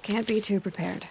Can't be too prepared.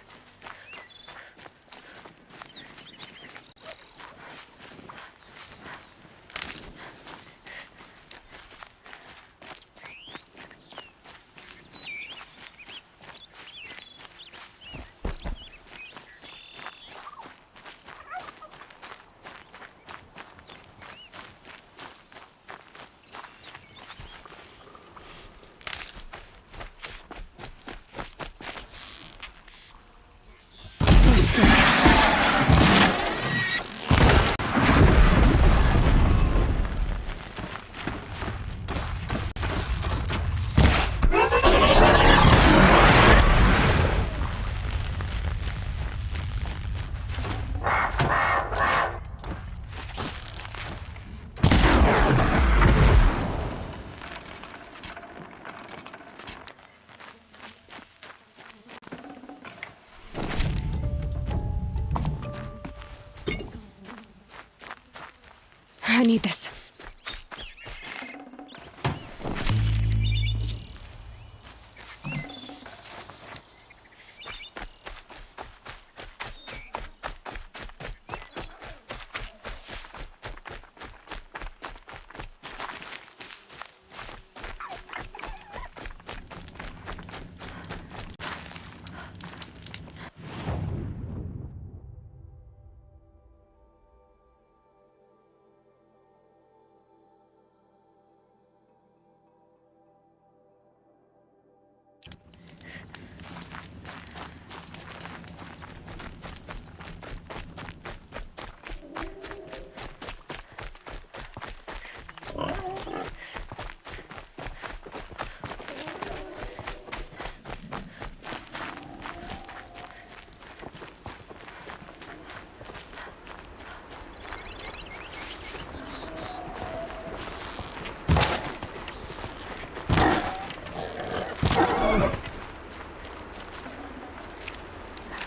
I need this.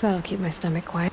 That'll keep my stomach quiet.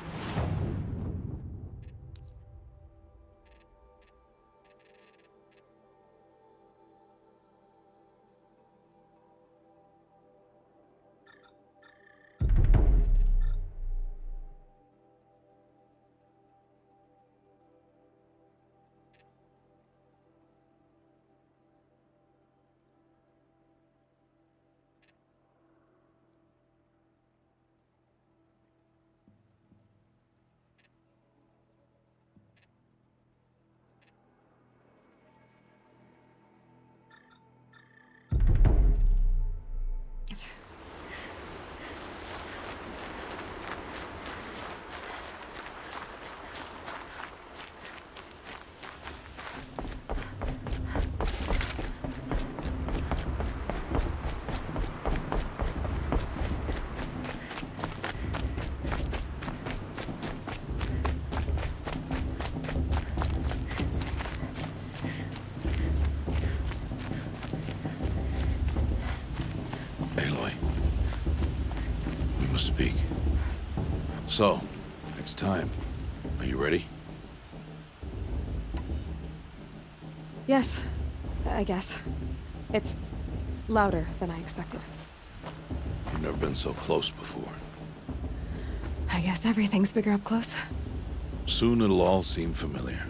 Aloy, we must speak. So, it's time. Are you ready? Yes, I guess. It's louder than I expected. You've never been so close before. I guess everything's bigger up close. Soon it'll all seem familiar.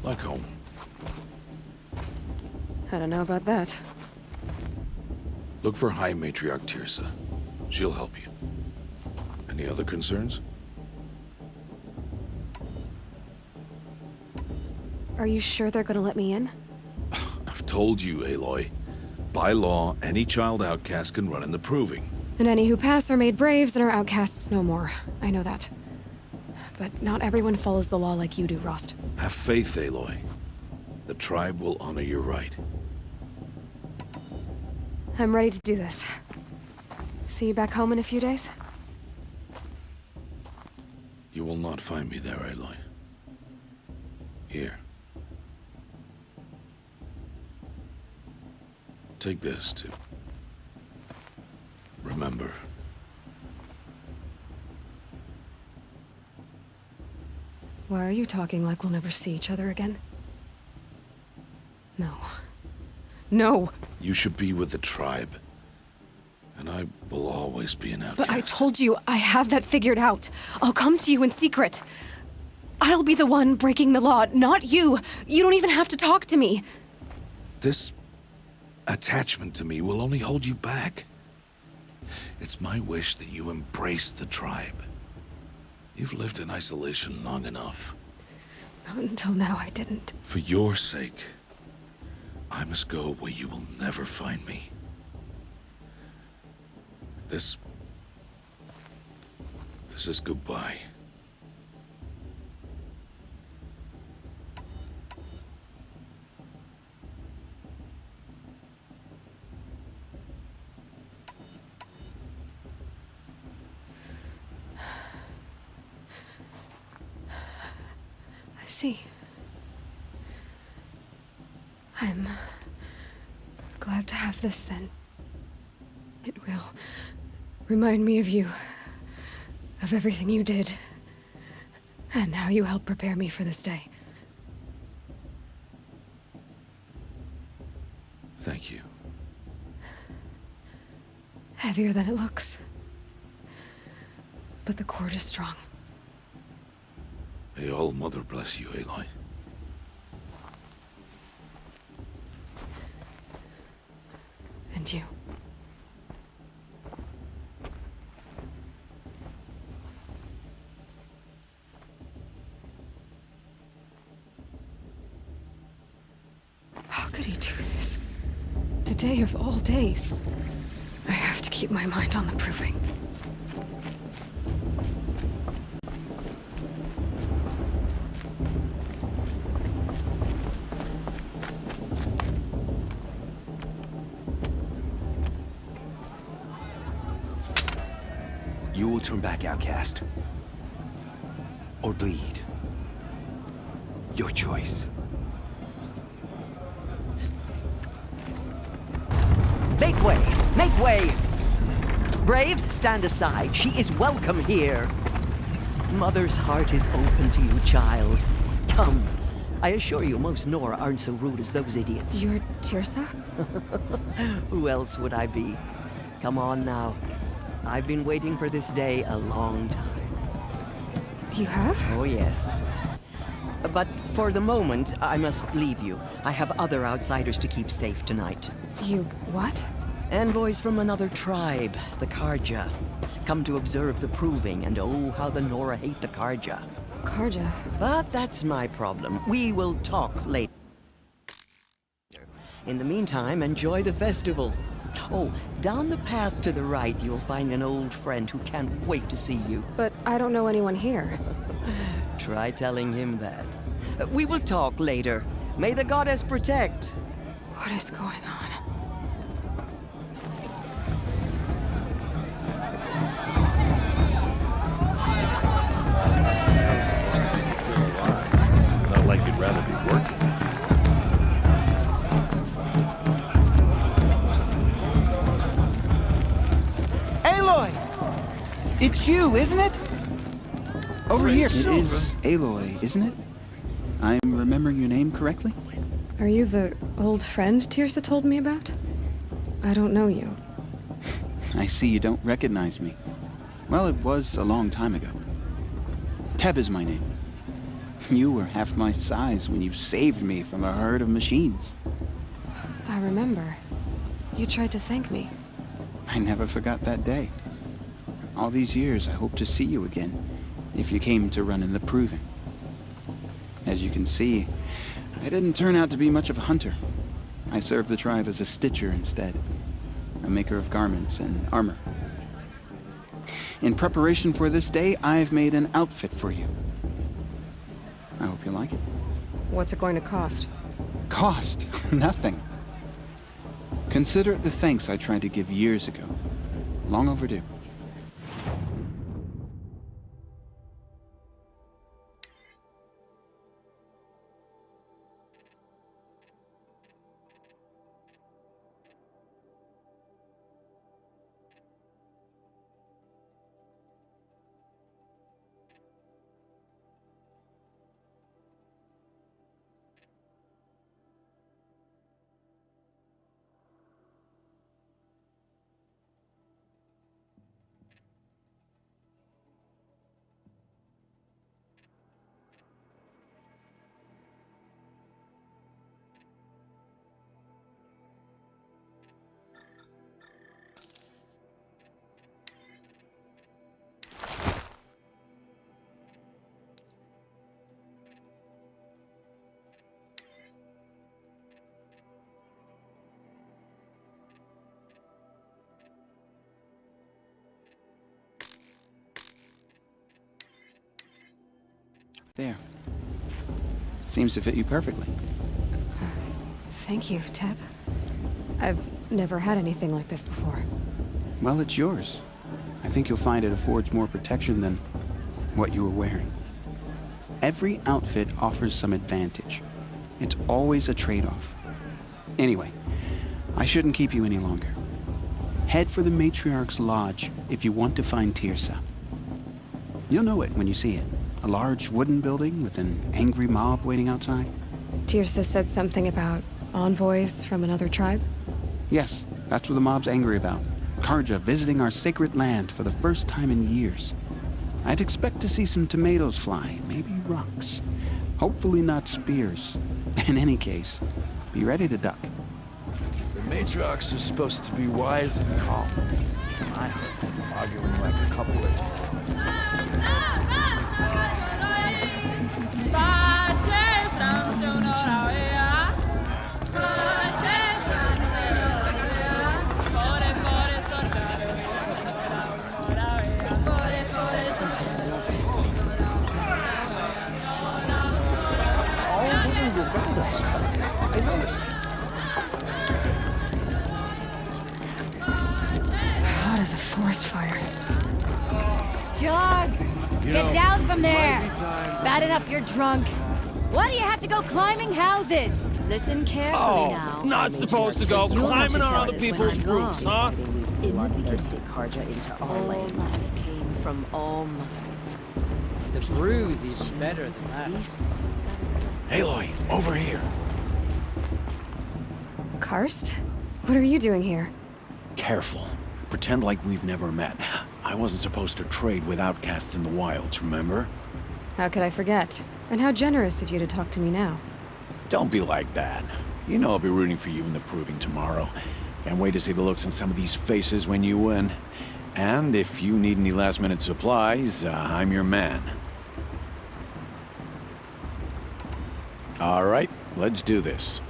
Like home. I don't know about that. Look for High Matriarch Teersa. She'll help you. Any other concerns? Are you sure they're gonna let me in? I've told you, Aloy. By law, any child outcast can run in the Proving. And any who pass are made braves and are outcasts no more. I know that. But not everyone follows the law like you do, Rost. Have faith, Aloy. The tribe will honor your right. I'm ready to do this. See you back home in a few days? You will not find me there, Aloy. Here. Take this, too. Remember. Why are you talking like we'll never see each other again? No. No! You should be with the tribe. And I will always be an outcast. But I told you, I have that figured out. I'll come to you in secret. I'll be the one breaking the law, not you. You don't even have to talk to me. This attachment to me will only hold you back. It's my wish that you embrace the tribe. You've lived in isolation long enough. Not until now, I didn't. For your sake, I must go where you will never find me. This is goodbye. I see. I'm glad to have this then. It will remind me of you, of everything you did, and how you helped prepare me for this day. Thank you. Heavier than it looks. But the cord is strong. May All Mother bless you, Aloy. And you. How could he do this? Today of all days. I have to keep my mind on the proving. You will turn back, outcast. Or bleed. Your choice. Make way! Make way! Braves, stand aside. She is welcome here. Mother's heart is open to you, child. Come. I assure you, most Nora aren't so rude as those idiots. You're Teersa? Who else would I be? Come on now. I've been waiting for this day a long time. You have? Oh, yes. But for the moment, I must leave you. I have other outsiders to keep safe tonight. You what? Envoys from another tribe, the Carja. Come to observe the proving, and oh, how the Nora hate the Carja. Carja. But that's my problem. We will talk later. In the meantime, enjoy the festival. Oh, down the path to the right, you'll find an old friend who can't wait to see you. But I don't know anyone here. Try telling him that. We will talk later. May the goddess protect. What is going on? Not like you'd rather be working. Aloy! It's you, isn't it? Over here. It Silva. is Aloy, isn't it? I'm remembering your name correctly? Are you the old friend Teersa told me about? I don't know you. I see you don't recognize me. Well, it was a long time ago. Teb is my name. You were half my size when you saved me from a herd of machines. I remember. You tried to thank me. I never forgot that day. All these years, I hope to see you again, if you came to run in the proving. As you can see, I didn't turn out to be much of a hunter. I served the tribe as a stitcher instead, a maker of garments and armor. In preparation for this day, I've made an outfit for you. I hope you like it. What's it going to cost? Cost? Nothing. Consider it the thanks I tried to give years ago. Long overdue. There. Seems to fit you perfectly. Thank you, Teb. I've never had anything like this before. Well, it's yours. I think you'll find it affords more protection than what you were wearing. Every outfit offers some advantage. It's always a trade-off. Anyway, I shouldn't keep you any longer. Head for the Matriarch's Lodge if you want to find Teersa. You'll know it when you see it. A large wooden building with an angry mob waiting outside. Teersa said something about envoys from another tribe? Yes, that's what the mob's angry about. Carja visiting our sacred land for the first time in years. I'd expect to see some tomatoes fly, maybe rocks. Hopefully not spears. In any case, be ready to duck. The Matriarchs are supposed to be wise and calm. I heard them arguing like a couple of... Hot as a forest fire. Jog! Get down from there! Bad enough you're drunk. Why do you have to go climbing houses? Listen carefully now. Not supposed to go You'll have climbing to on tell other us when people's I'm roofs, gone. huh? In the beginning, Carja into our All lands Mother. came from All Mother. The brew is better than that. Beasts. Aloy, over here. Karst? What are you doing here? Careful. Pretend like we've never met. I wasn't supposed to trade with outcasts in the wilds, remember? How could I forget? And how generous of you to talk to me now. Don't be like that. You know I'll be rooting for you in the proving tomorrow. Can't wait to see the looks on some of these faces when you win. And if you need any last-minute supplies, I'm your man. All right, let's do this.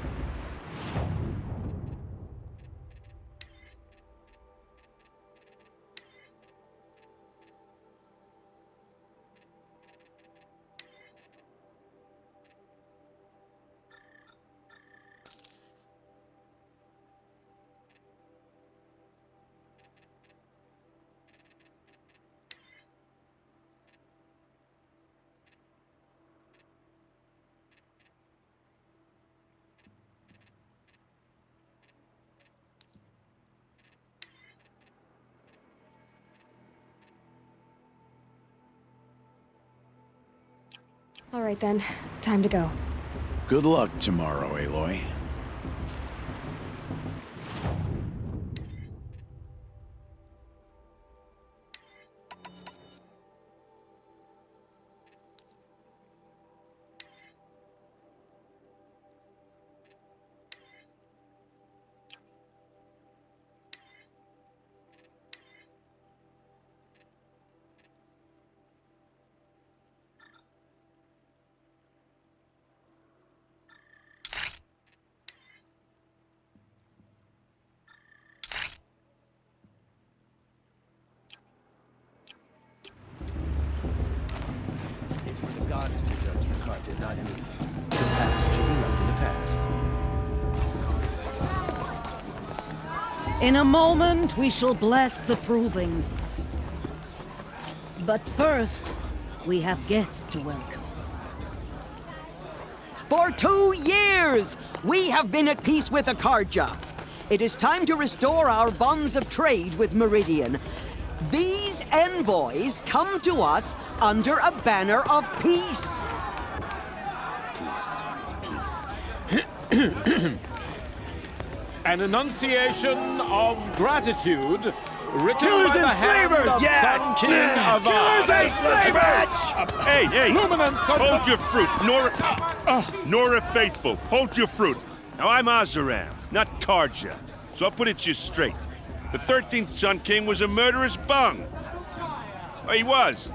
All right then, time to go. Good luck tomorrow, Aloy. It's for the gods to judge the Carja, not me. The past should be left in the past. In a moment, we shall bless the proving. But first, we have guests to welcome. For 2 years, we have been at peace with the Carja. It is time to restore our bonds of trade with Meridian. These envoys come to us under a banner of peace. An enunciation of gratitude written by the hand of Sun King of Killers and slavers! Hey, hey! Luminance of Hold your fruit, Nora Faithful. Hold your fruit. Now I'm Oseram, not Carja, so I'll put it to you straight. The 13th Sun King was a murderous bung. Oh, he was.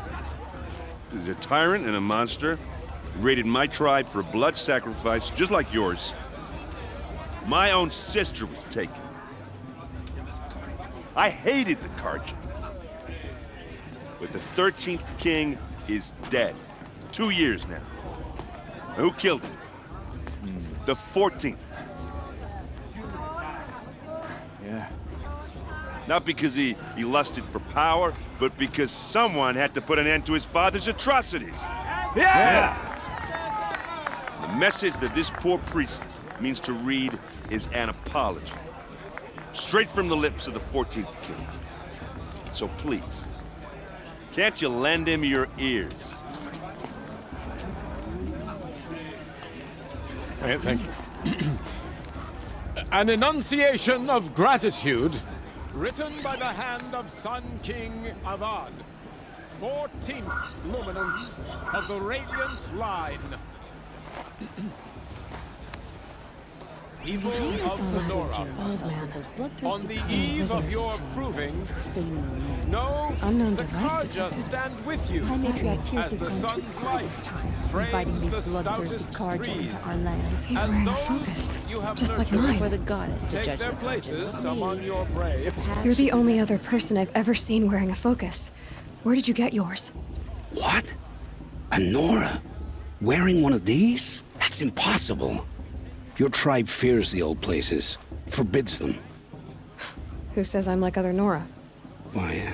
He's a tyrant and a monster. He raided my tribe for a blood sacrifice, just like yours. My own sister was taken. I hated the Carja. But the 13th king is dead. 2 years now. Who killed him? The 14th. Yeah. Not because he lusted for power, but because someone had to put an end to his father's atrocities. Yeah! The message that this poor priest means to read is an apology. Straight from the lips of the 14th king. So please, can't you lend him your ears? Thank you. An enunciation of gratitude, written by the hand of Sun King Avad, 14th luminance of the Radiant Line. Evil of the Nora, on the eve of your proving, know Unknown the device Carja detected. stand with you High Matriarch as Tirsi the sun's light inviting frames the these bloodthirsty stoutest Carja trees. into our lands. He's As wearing a those focus, you have just like nurtured mine. For the goddess to Take judge their the Carja, places not me. among your braves. You're the only other person I've ever seen wearing a focus. Where did you get yours? What? A Nora? Wearing one of these? That's impossible. Your tribe fears the old places, forbids them. Who says I'm like other Nora? Why,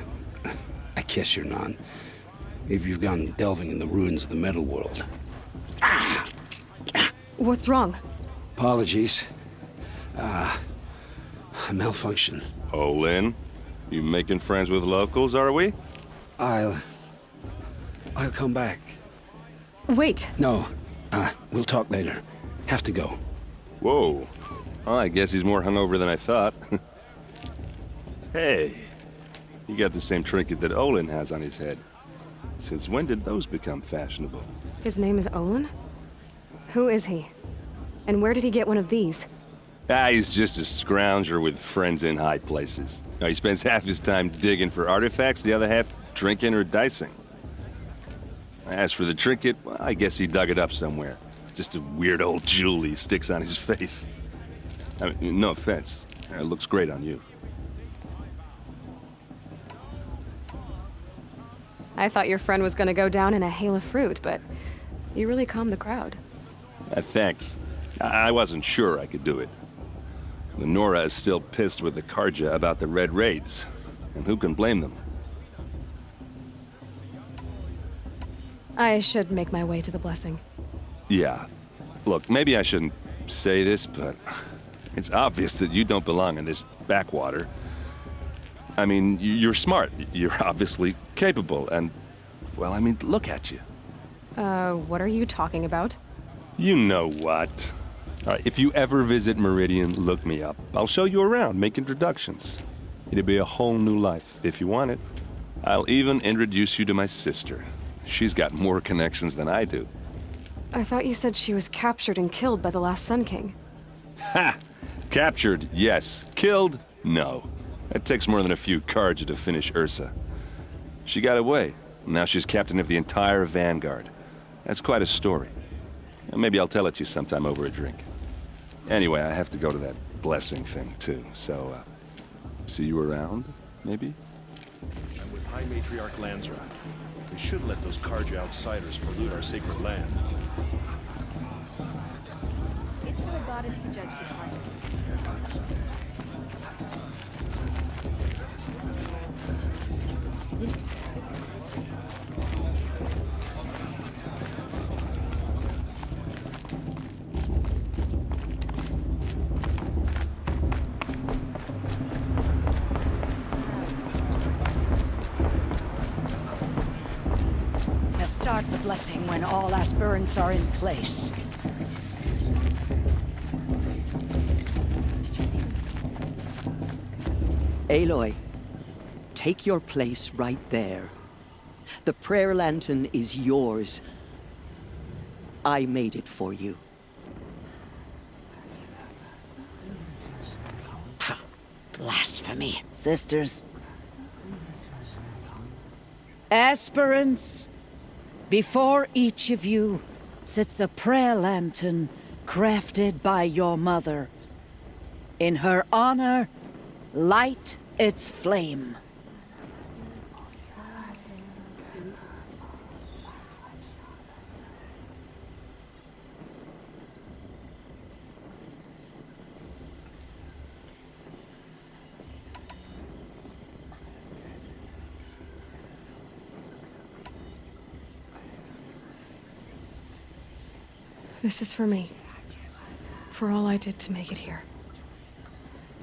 I guess you're not. If you've gone delving in the ruins of the metal world. What's wrong? Apologies. A malfunction. Oh, Lynn, you making friends with locals, are we? I'll come back. Wait. No, we'll talk later. Have to go. Whoa. Oh, I guess he's more hungover than I thought. Hey, you got the same trinket that Olin has on his head. Since when did those become fashionable? His name is Olin? Who is he? And where did he get one of these? He's just a scrounger with friends in high places. Now, he spends half his time digging for artifacts, the other half drinking or dicing. As for the trinket, well, I guess he dug it up somewhere. Just a weird old jewel he sticks on his face. I mean, no offense. It looks great on you. I thought your friend was gonna go down in a hail of fruit, but you really calmed the crowd. Thanks. I wasn't sure I could do it. The Nora is still pissed with the Carja about the Red Raids, and who can blame them? I should make my way to the blessing. Yeah. Look, maybe I shouldn't say this, but it's obvious that you don't belong in this backwater. I mean, you're smart. You're obviously capable, and, well, I mean, look at you. What are you talking about? You know what. All right, if you ever visit Meridian, look me up. I'll show you around, make introductions. It'll be a whole new life, if you want it. I'll even introduce you to my sister. She's got more connections than I do. I thought you said she was captured and killed by the last Sun King. Ha! Captured, yes. Killed, no. It takes more than a few Carja to finish Ursa. She got away. Now she's captain of the entire Vanguard. That's quite a story. Maybe I'll tell it to you sometime over a drink. Anyway, I have to go to that blessing thing, too. So, see you around, maybe? I'm with High Matriarch Lansra. We should let those Carja outsiders pollute our sacred land. It's for the goddess to judge the Carja. Start the blessing when all aspirants are in place. Aloy, take your place right there. The prayer lantern is yours. I made it for you. Blasphemy. Sisters. Aspirants, before each of you sits a prayer lantern crafted by your mother. In her honor, light its flame. This is for me. For all I did to make it here.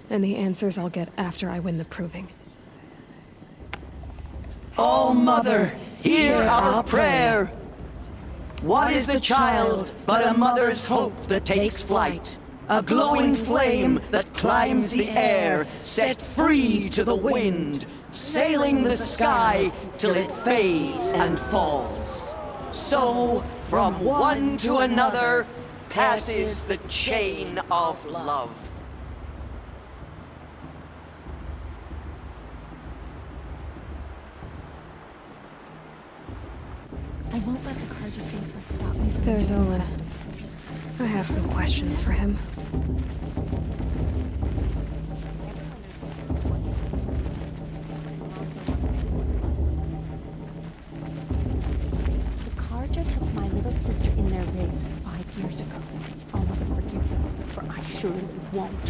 And the answers I'll get after I win the proving. Oh, Mother, hear our prayer. What is the child but a mother's hope that takes flight? A glowing flame that climbs the air, set free to the wind, sailing the sky till it fades and falls. So, from one to another, passes the chain of love. I won't let the Carja people stop me from There's doing Olin. the festival. I have some questions for him. The Carja took my little sister in their raids 5 years ago. I'll never forgive them, for I surely won't.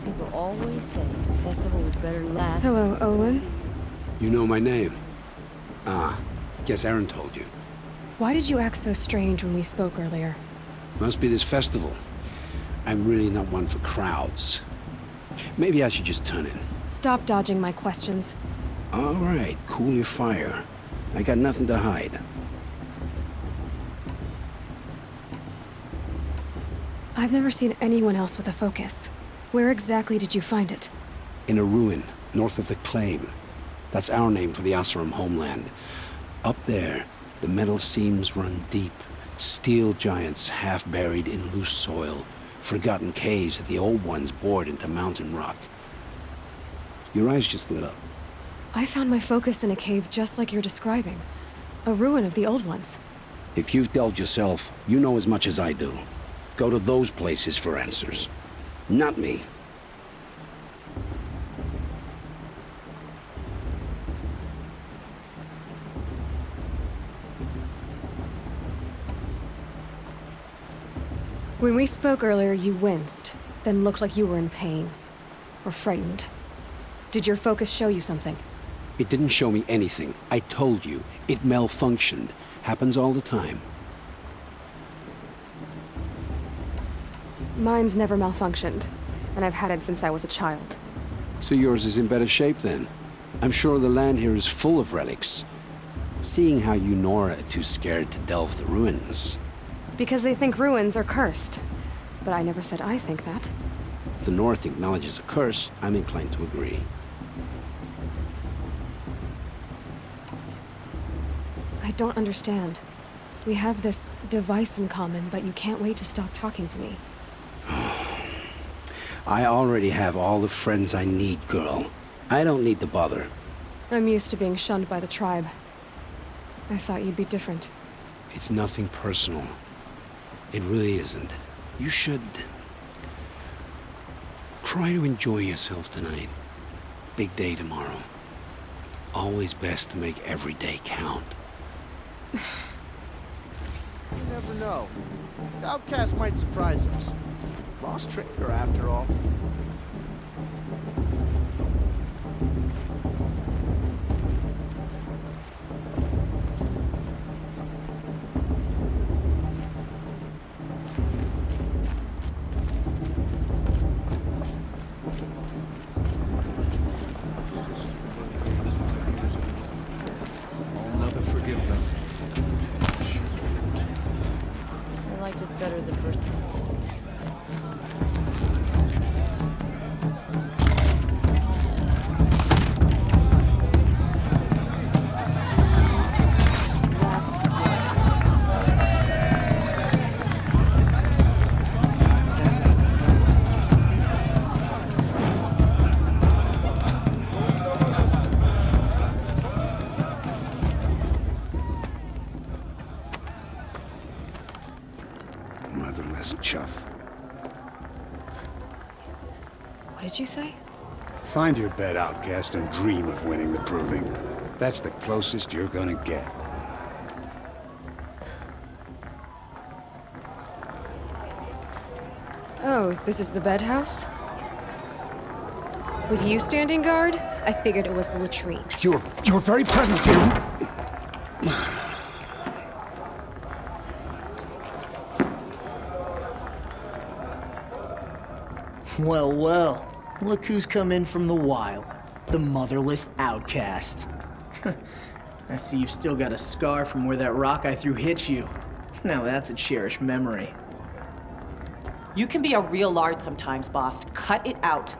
People always say the festival was better last. Hello, Olin. You know my name? Ah, guess Aaron told you. Why did you act so strange when we spoke earlier? Must be this festival. I'm really not one for crowds. Maybe I should just turn in. Stop dodging my questions. All right, cool your fire. I got nothing to hide. I've never seen anyone else with a focus. Where exactly did you find it? In a ruin, north of the Claim. That's our name for the Oseram homeland. Up there, the metal seams run deep. Steel giants half buried in loose soil. Forgotten caves that the old ones bored into mountain rock. Your eyes just lit up. I found my focus in a cave just like you're describing. A ruin of the old ones. If you've delved yourself, you know as much as I do. Go to those places for answers. Not me. When we spoke earlier, you winced, then looked like you were in pain. Or frightened. Did your focus show you something? It didn't show me anything. I told you. It malfunctioned. Happens all the time. Mine's never malfunctioned, and I've had it since I was a child. So yours is in better shape then. I'm sure the land here is full of relics. Seeing how you Nora are too scared to delve the ruins. Because they think ruins are cursed. But I never said I think that. If the North acknowledges a curse, I'm inclined to agree. I don't understand. We have this device in common, but you can't wait to stop talking to me. I already have all the friends I need, girl. I don't need to bother. I'm used to being shunned by the tribe. I thought you'd be different. It's nothing personal. It really isn't. You should... try to enjoy yourself tonight. Big day tomorrow. Always best to make every day count. You never know. The Outcast might surprise us. Lost trader, after all. I'll never forgive them. I like this better the first time. Motherless chuff. What did you say? Find your bed, outcast, and dream of winning the proving. That's the closest you're gonna get. Oh, this is the bed house? With you standing guard, I figured it was the latrine. Your very presence here... Well, well. Look who's come in from the wild. The motherless outcast. I see you've still got a scar from where that rock I threw hit you. Now that's a cherished memory. You can be a real lard sometimes, boss. Cut it out.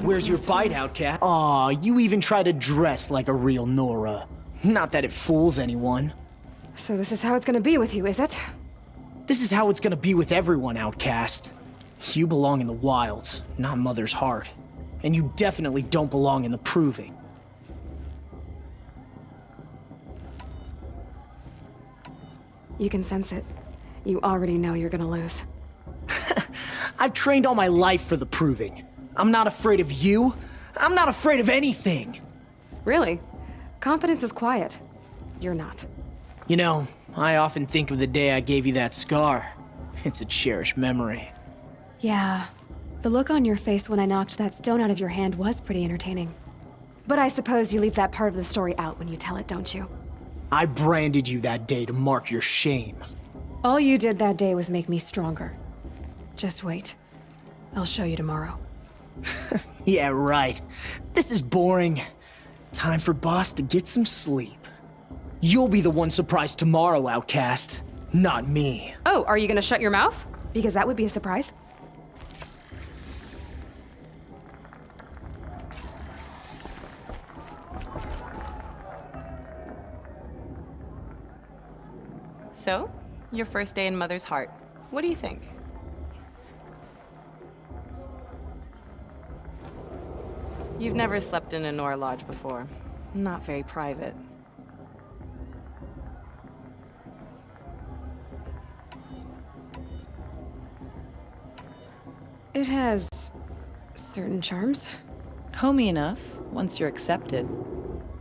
Where's your bite, outcast? Aw, you even try to dress like a real Nora. Not that it fools anyone. So this is how it's gonna be with you, is it? This is how it's gonna be with everyone, outcast. You belong in the wilds, not Mother's Heart. And you definitely don't belong in the Proving. You can sense it. You already know you're gonna lose. I've trained all my life for the Proving. I'm not afraid of you. I'm not afraid of anything. Really? Confidence is quiet. You're not. You know, I often think of the day I gave you that scar. It's a cherished memory. Yeah. The look on your face when I knocked that stone out of your hand was pretty entertaining. But I suppose you leave that part of the story out when you tell it, don't you? I branded you that day to mark your shame. All you did that day was make me stronger. Just wait. I'll show you tomorrow. Yeah, right. This is boring. Time for Boss to get some sleep. You'll be the one surprised tomorrow, outcast. Not me. Oh, are you gonna shut your mouth? Because that would be a surprise. So, your first day in Mother's Heart. What do you think? You've never slept in a Nora lodge before. Not very private. It has certain charms. Homey enough, once you're accepted.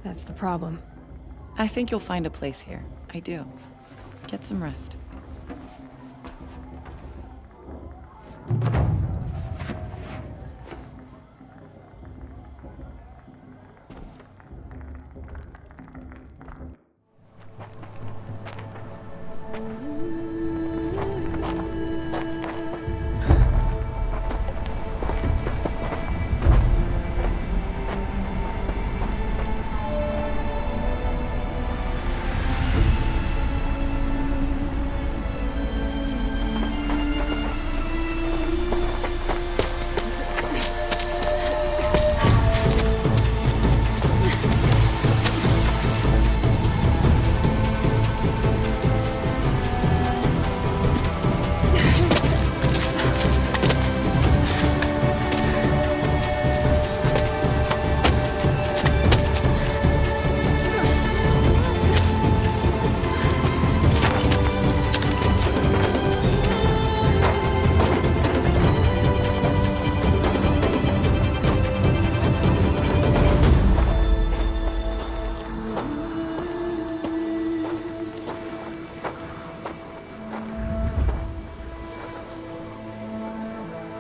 That's the problem. I think you'll find a place here. I do. Get some rest.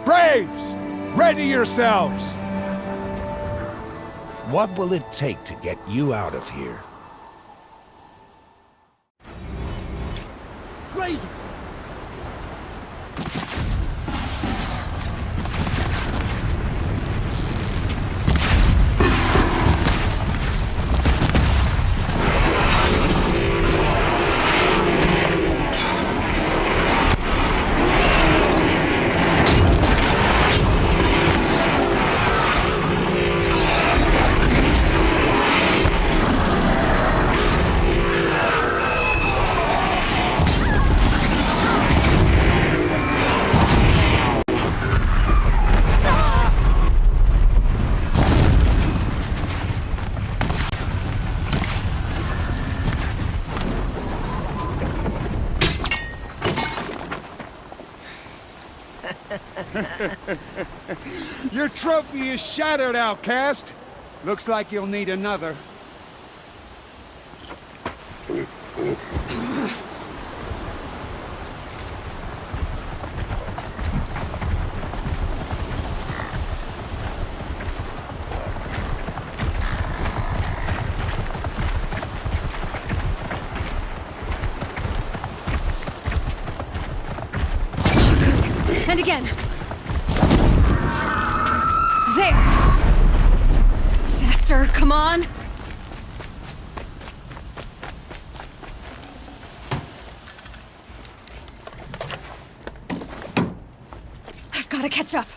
Braves! Ready yourselves! What will it take to get you out of here? Crazy! Your trophy is shattered, outcast. Looks like you'll need another. And again. There! Faster, come on! I've got to catch up.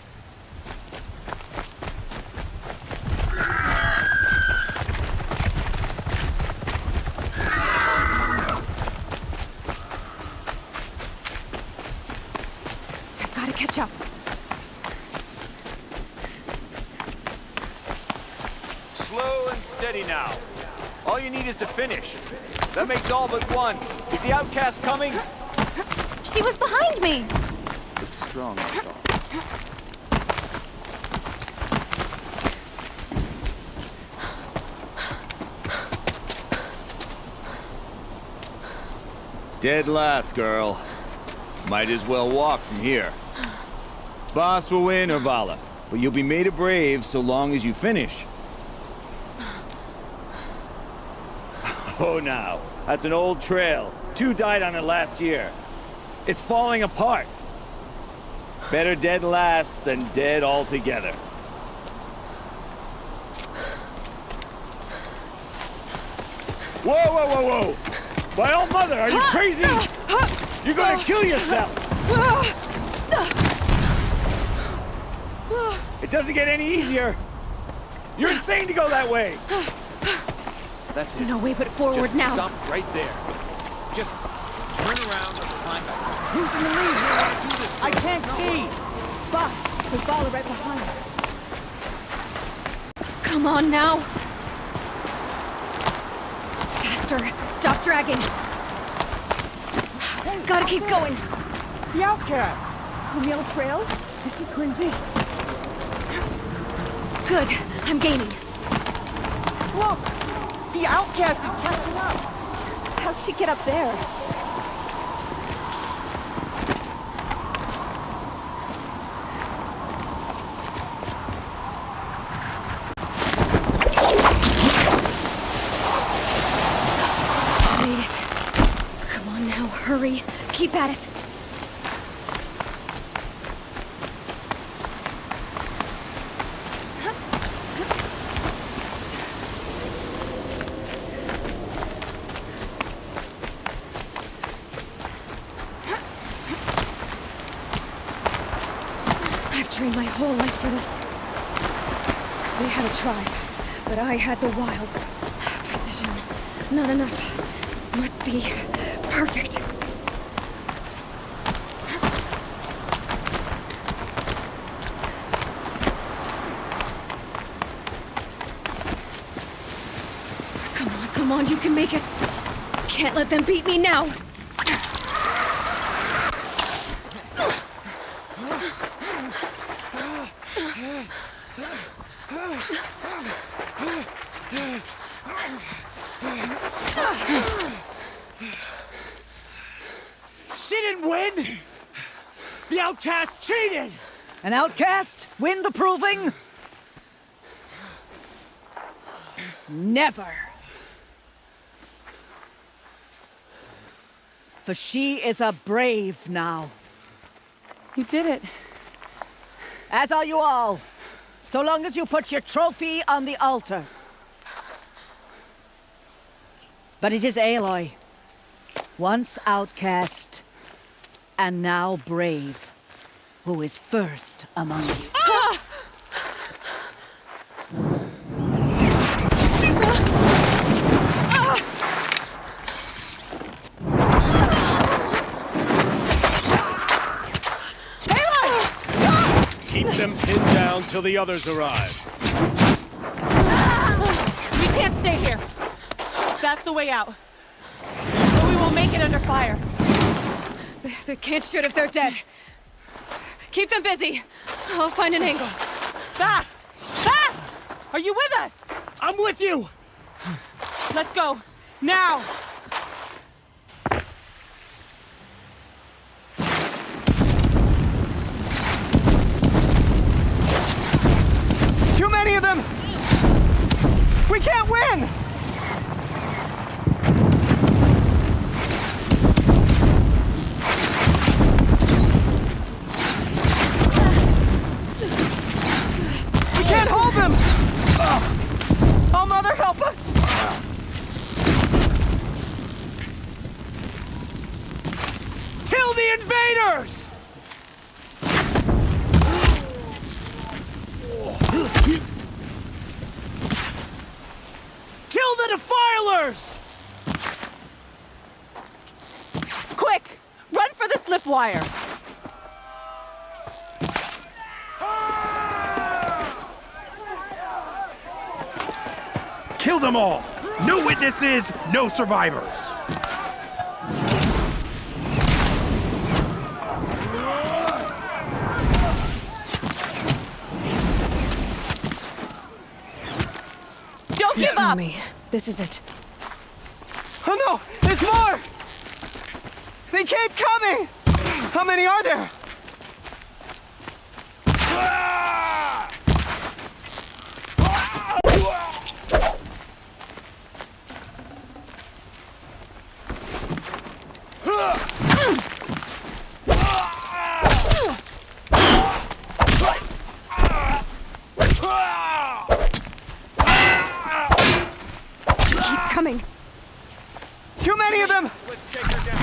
Catch up. Slow and steady now. All you need is to finish. That makes all but one. Is the outcast coming? She was behind me. Looks strong, I thought. Dead last, girl. Might as well walk from here. Boss will win, Urvala, but you'll be made a brave so long as you finish. Oh, now, that's an old trail. 2 died on it last year. It's falling apart. Better dead last than dead altogether. Whoa, whoa, whoa, whoa! My old mother, are you crazy? You're gonna kill yourself! It doesn't get any easier. You're insane to go that way. That's it. No way but forward Just now. Stop right there. Just turn around and climb back. Who's in the lead here? I can't see! Boss, the ball right behind us. Come on now. Faster. Stop dragging. Gotta keep going. The outcast! On the old trail? Is he crazy? Good. I'm gaining. Look! The outcast is catching up! How'd she get up there? Made it. Come on now, hurry. Keep at it. I've trained my whole life for this. They had a tribe, but I had the wilds. Precision. Not enough. Must be perfect. Come on, you can make it. Can't let them beat me now. She didn't win! The outcast cheated! An outcast win the proving? Never. For she is a brave now. You did it. As are you all. So long as you put your trophy on the altar. But it is Aloy, once outcast, and now brave, who is first among you. Ah! Keep them pinned down till the others arrive. We can't stay here. That's the way out. Or we won't make it under fire. They can't shoot if they're dead. Keep them busy. I'll find an angle. Fast! Fast! Are you with us? I'm with you! Let's go. Now! Too many of them! We can't win! fire. Kill them all! No witnesses, no survivors! Don't give up! Me. This is it. Oh no! There's more! They keep coming! How many are there? Keep coming. Too many of them! Let's take her down.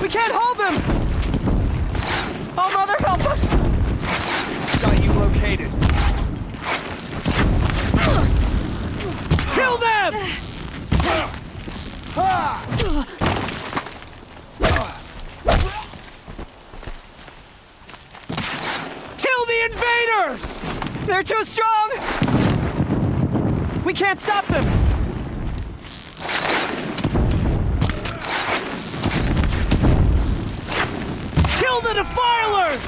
We can't hold them! Oh, Mother, help us! Got you located. Kill them! Kill the invaders! They're too strong! We can't stop them! Kill the defilers!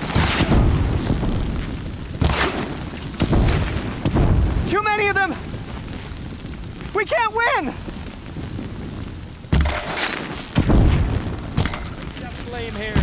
Too many of them! We can't win! Flame here.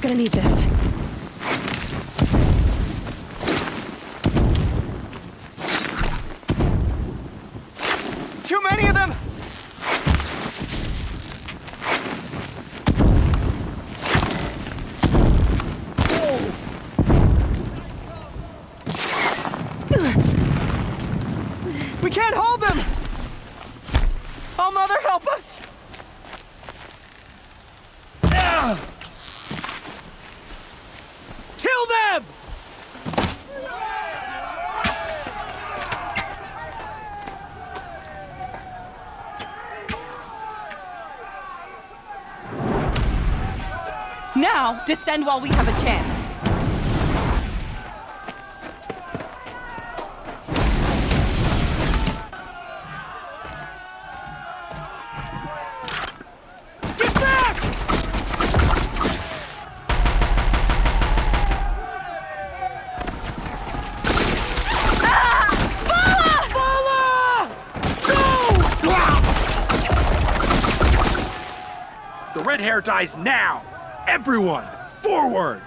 Gonna need this. Too many of them! We can't hold them! Oh, Mother, help us! Kill them! Now, descend while we have a chance. Get back! The red hair dies now! Everyone, forward!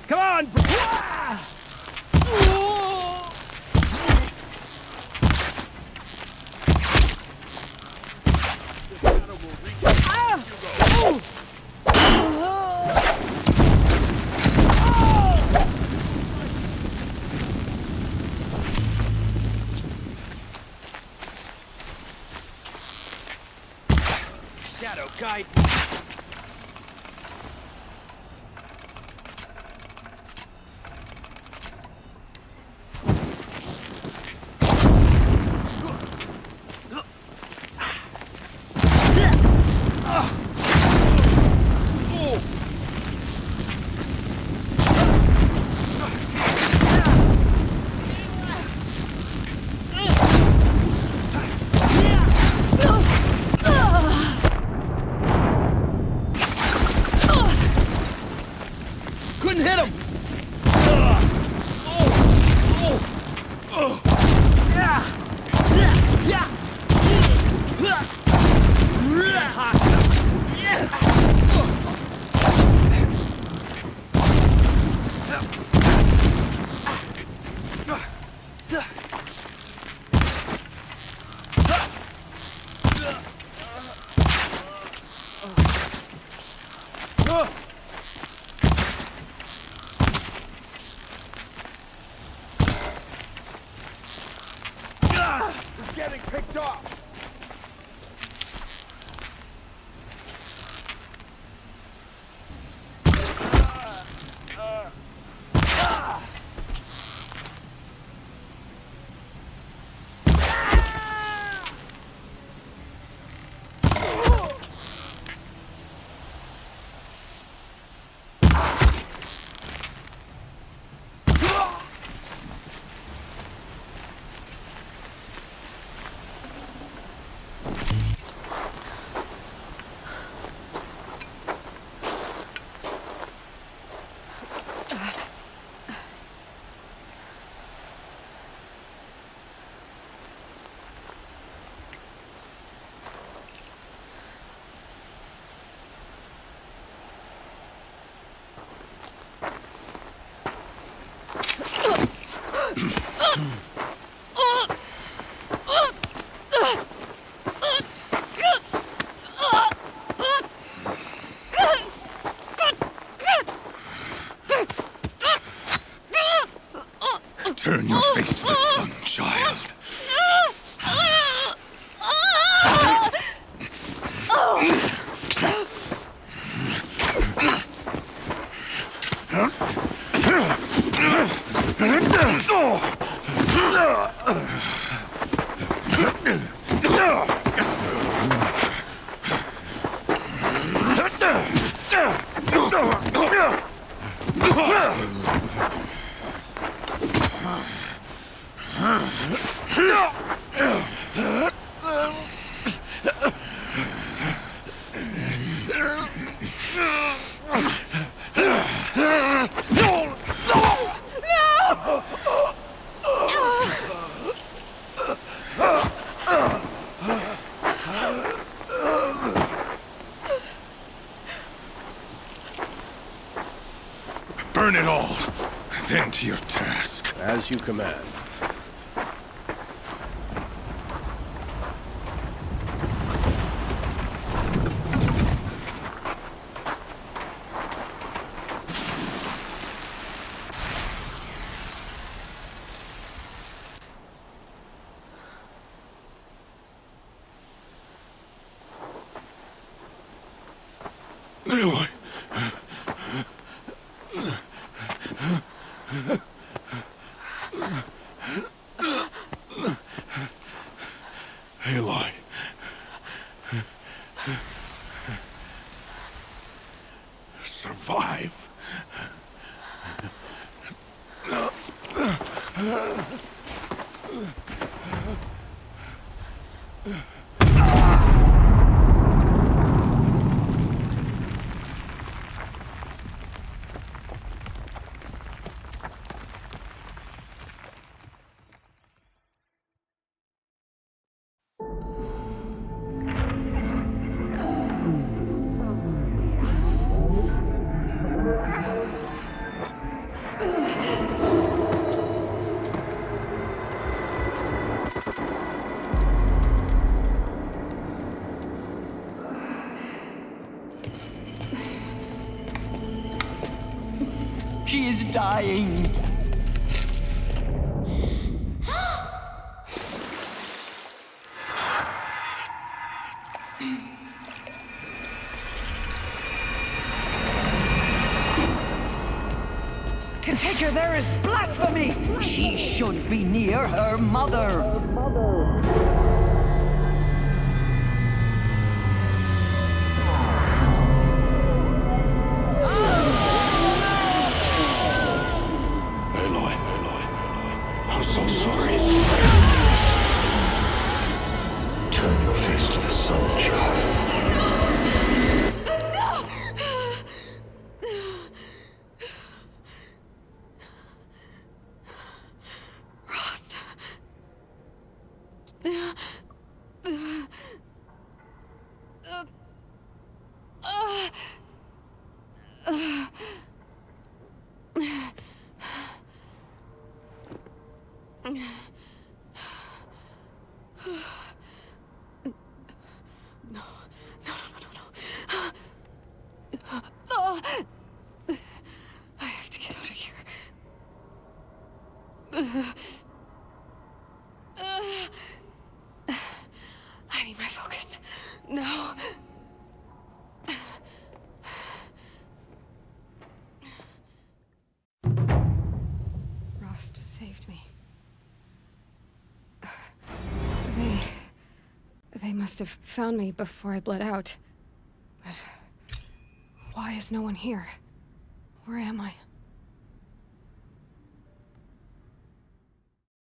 Come on! Shadow, guide me. getting picked off! Turn your face to the sun, child. Burn it all, then to your task. As you command. Aloy. Aloy. Survive. She is dying. To take her there is blasphemy. She should be near her mother. I'm so sorry. Turn your face to the sun, child. Rost. I have to get out of here. No. Rost saved me. They must have found me before I bled out. But why is no one here? Where am I?